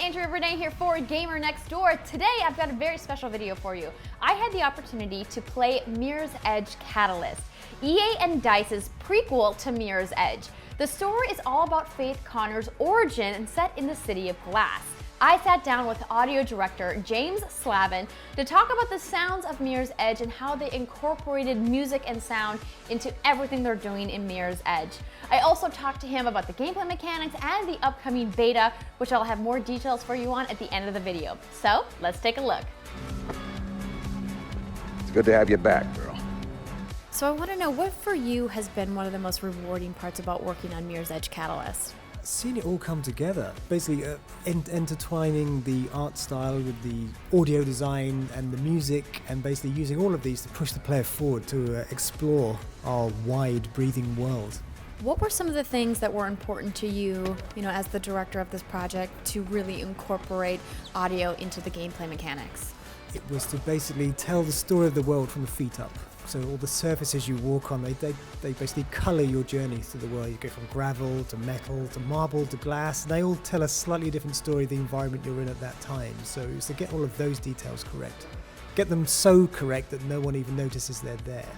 Andrea Rene here for Gamer Next Door. Today I've got a very special video for you. I had the opportunity to play Mirror's Edge Catalyst, EA and DICE's prequel to Mirror's Edge. The story is all about Faith Connor's origin and set in the City of Glass. I sat down with audio director James Slavin to talk about the sounds of Mirror's Edge and how they incorporated music and sound into everything they're doing in Mirror's Edge. I also talked to him about the gameplay mechanics and the upcoming beta, which I'll have more details for you on at the end of the video. So let's take a look. It's good to have you back, girl. So I want to know, what for you has been one of the most rewarding parts about working on Mirror's Edge Catalyst? Seeing it all come together, basically intertwining the art style with the audio design and the music, and basically using all of these to push the player forward to explore our wide breathing world. What were some of the things that were important to you, as the director of this project, to really incorporate audio into the gameplay mechanics? It was to basically tell the story of the world from the feet up. So all the surfaces you walk on, they basically colour your journey through the world. You go from gravel to metal to marble to glass, and they all tell a slightly different story of the environment you're in at that time. So it's to get all of those details correct. Get them so correct that no one even notices they're there.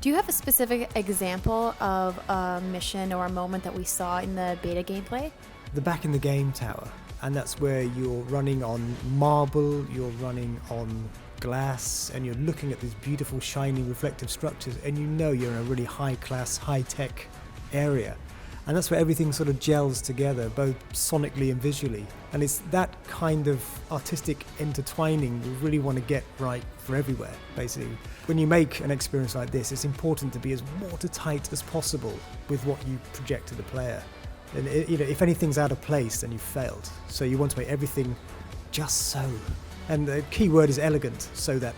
Do you have a specific example of a mission or a moment that we saw in the beta gameplay? The back in the game tower, and that's where you're running on marble, you're running on glass, and you're looking at these beautiful shiny reflective structures, and you're in a really high-class, high-tech area. And that's where everything sort of gels together, both sonically and visually. And it's that kind of artistic intertwining we really want to get right for everywhere, basically. When you make an experience like this, it's important to be as watertight as possible with what you project to the player. And if anything's out of place, then you've failed. So you want to make everything just so. And the key word is elegant, so that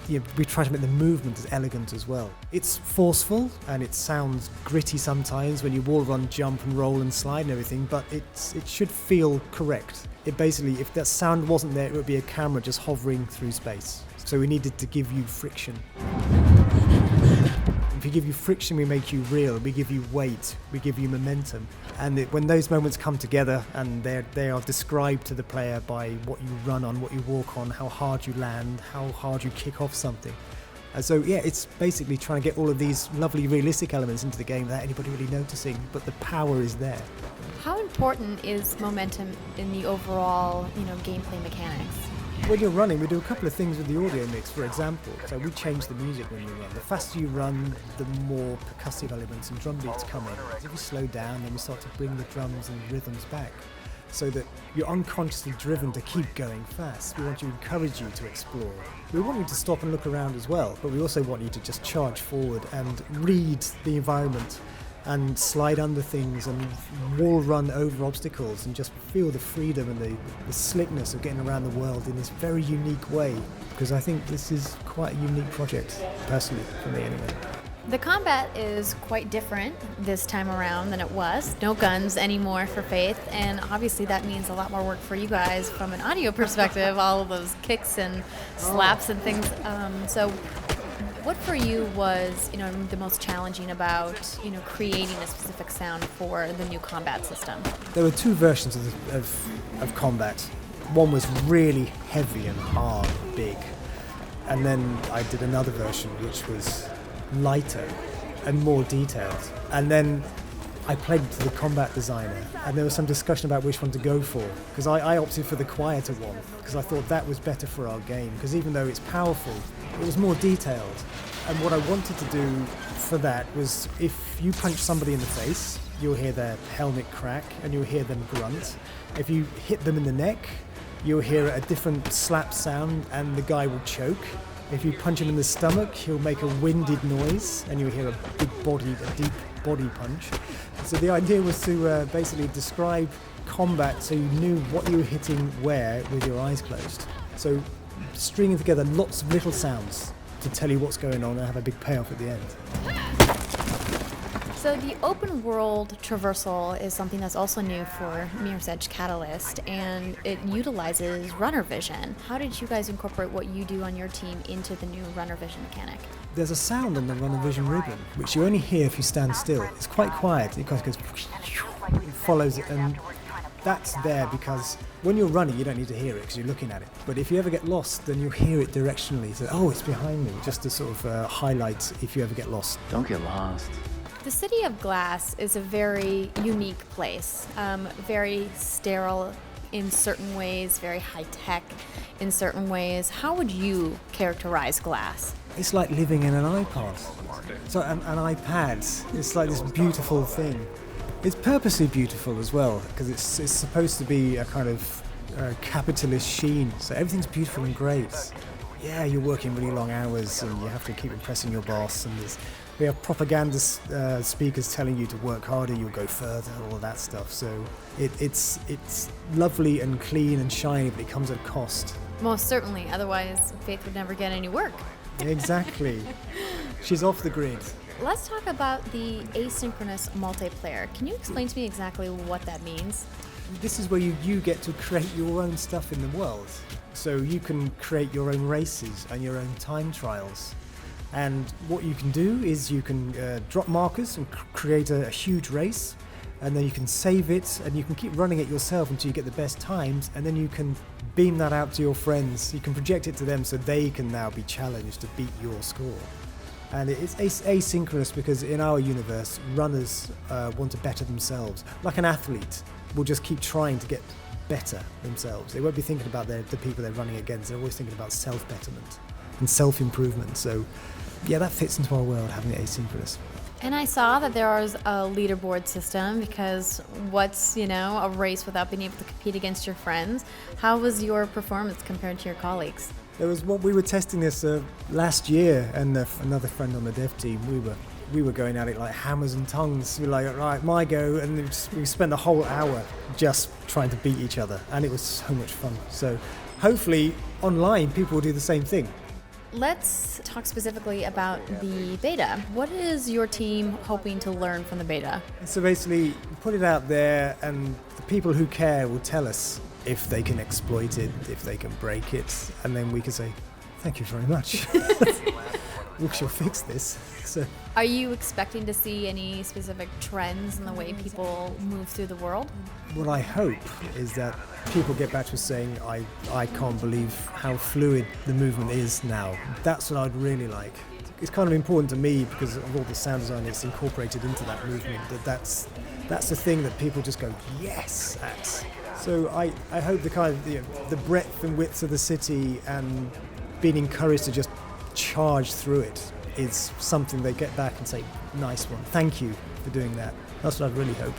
we try to make the movement as elegant as well. It's forceful and it sounds gritty sometimes when you wall run, jump and roll and slide and everything, but it should feel correct. It basically, if that sound wasn't there, it would be a camera just hovering through space. So we needed to give you friction. If we give you friction, we make you real. We give you weight. We give you momentum. And when those moments come together and they are described to the player by what you run on, what you walk on, how hard you land, how hard you kick off something. So it's basically trying to get all of these lovely realistic elements into the game without anybody really noticing, but the power is there. How important is momentum in the overall, gameplay mechanics? When you're running, we do a couple of things with the audio mix, for example. So we change the music when you run. The faster you run, the more percussive elements and drum beats come in. If you slow down, then we start to bring the drums and rhythms back, so that you're unconsciously driven to keep going fast. We want to encourage you to explore. We want you to stop and look around as well, but we also want you to just charge forward and read the environment and slide under things and wall run over obstacles and just feel the freedom and the slickness of getting around the world in this very unique way, because I think this is quite a unique project, personally, for me anyway. The combat is quite different this time around than it was. No guns anymore for Faith, and obviously that means a lot more work for you guys from an audio perspective, all of those kicks and slaps and things. So what for you was, the most challenging about, creating a specific sound for the new combat system? There were two versions of combat. One was really heavy and hard, big. And then I did another version which was lighter and more detailed. And then I played to the combat designer, and there was some discussion about which one to go for, because I opted for the quieter one, because I thought that was better for our game, because even though it's powerful, it was more detailed. And what I wanted to do for that was, if you punch somebody in the face, you'll hear their helmet crack and you'll hear them grunt. If you hit them in the neck, you'll hear a different slap sound and the guy will choke. If you punch him in the stomach, he'll make a winded noise and you'll hear a deep body punch. So the idea was to basically describe combat so you knew what you were hitting where with your eyes closed. So stringing together lots of little sounds to tell you what's going on and have a big payoff at the end. So the open world traversal is something that's also new for Mirror's Edge Catalyst, and it utilizes runner vision. How did you guys incorporate what you do on your team into the new runner vision mechanic? There's a sound on the runner vision ribbon, which you only hear if you stand still. It's quite quiet. It kind of goes, it follows it, and that's there because when you're running, you don't need to hear it because you're looking at it. But if you ever get lost, then you'll hear it directionally. So, oh, it's behind me, just to sort of highlight if you ever get lost. Don't get lost. The City of Glass is a very unique place, very sterile in certain ways, very high-tech in certain ways. How would you characterize Glass? It's like living in an iPod. So an iPad. It's like this beautiful thing. It's purposely beautiful as well because it's supposed to be a kind of capitalist sheen. So everything's beautiful and great. Yeah, you're working really long hours and you have to keep impressing your boss. And we have propaganda speakers telling you to work harder, you'll go further, all of that stuff. So it's lovely and clean and shiny, but it comes at a cost. Most certainly, otherwise Faith would never get any work. Exactly. She's off the grid. Let's talk about the asynchronous multiplayer. Can you explain to me exactly what that means? This is where you get to create your own stuff in the world. So you can create your own races and your own time trials. And what you can do is you can drop markers and create a huge race, and then you can save it and you can keep running it yourself until you get the best times, and then you can beam that out to your friends. You can project it to them so they can now be challenged to beat your score. And it's asynchronous because in our universe, runners want to better themselves. Like an athlete will just keep trying to get better themselves. They won't be thinking about the people they're running against. They're always thinking about self-betterment and self-improvement. So yeah, that fits into our world, having it asynchronous. And I saw that there was a leaderboard system because what's, a race without being able to compete against your friends? How was your performance compared to your colleagues? We were testing this last year, and another friend on the dev team, we were going at it like hammers and tongs. We were like, right, my go, and we spent a whole hour just trying to beat each other, and it was so much fun. So hopefully online people will do the same thing. Let's talk specifically about the beta. What is your team hoping to learn from the beta? So basically, put it out there, and the people who care will tell us if they can exploit it, if they can break it, and then we can say, thank you very much. We shall fix this. So, are you expecting to see any specific trends in the way people move through the world? What I hope is that people get back to saying, I can't believe how fluid the movement is now. That's what I'd really like. It's kind of important to me because of all the sound design that's incorporated into that movement, that's the thing that people just go, yes, at. So I hope the kind of the breadth and width of the city and being encouraged to just charge through it is something they get back and say, nice one, thank you for doing that. That's what I really hope.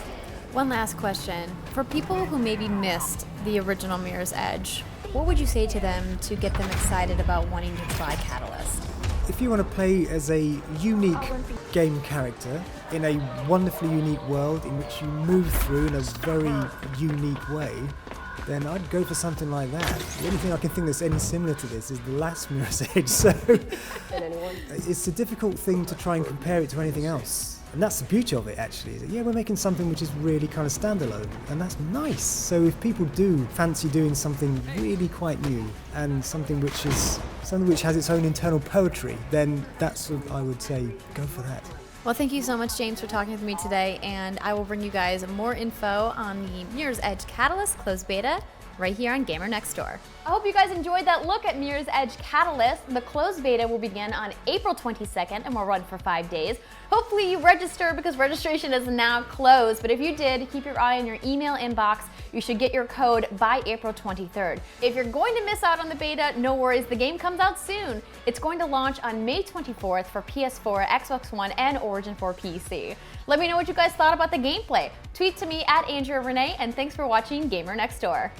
One last question. For people who maybe missed the original Mirror's Edge, what would you say to them to get them excited about wanting to try Catalyst? If you want to play as a unique game character in a wonderfully unique world in which you move through in a very unique way, then I'd go for something like that. The only thing I can think that's any similar to this is the last Mirror's Edge, so it's a difficult thing to try and compare it to anything else. And that's the beauty of it, actually, is that, yeah, we're making something which is really kind of standalone, and that's nice. So if people do fancy doing something really quite new and something which has its own internal poetry, then that's what I would say, go for that. Well, thank you so much, James, for talking with me today, and I will bring you guys more info on the Mirror's Edge Catalyst closed beta right here on Gamer Next Door. I hope you guys enjoyed that look at Mirror's Edge Catalyst. The closed beta will begin on April 22nd and will run for 5 days. Hopefully you register because registration is now closed, but if you did, keep your eye on your email inbox. You should get your code by April 23rd. If you're going to miss out on the beta, no worries, the game comes out soon. It's going to launch on May 24th for PS4, Xbox One, and Origin for PC. Let me know what you guys thought about the gameplay. Tweet to me at Andrea Rene, and thanks for watching Gamer Next Door.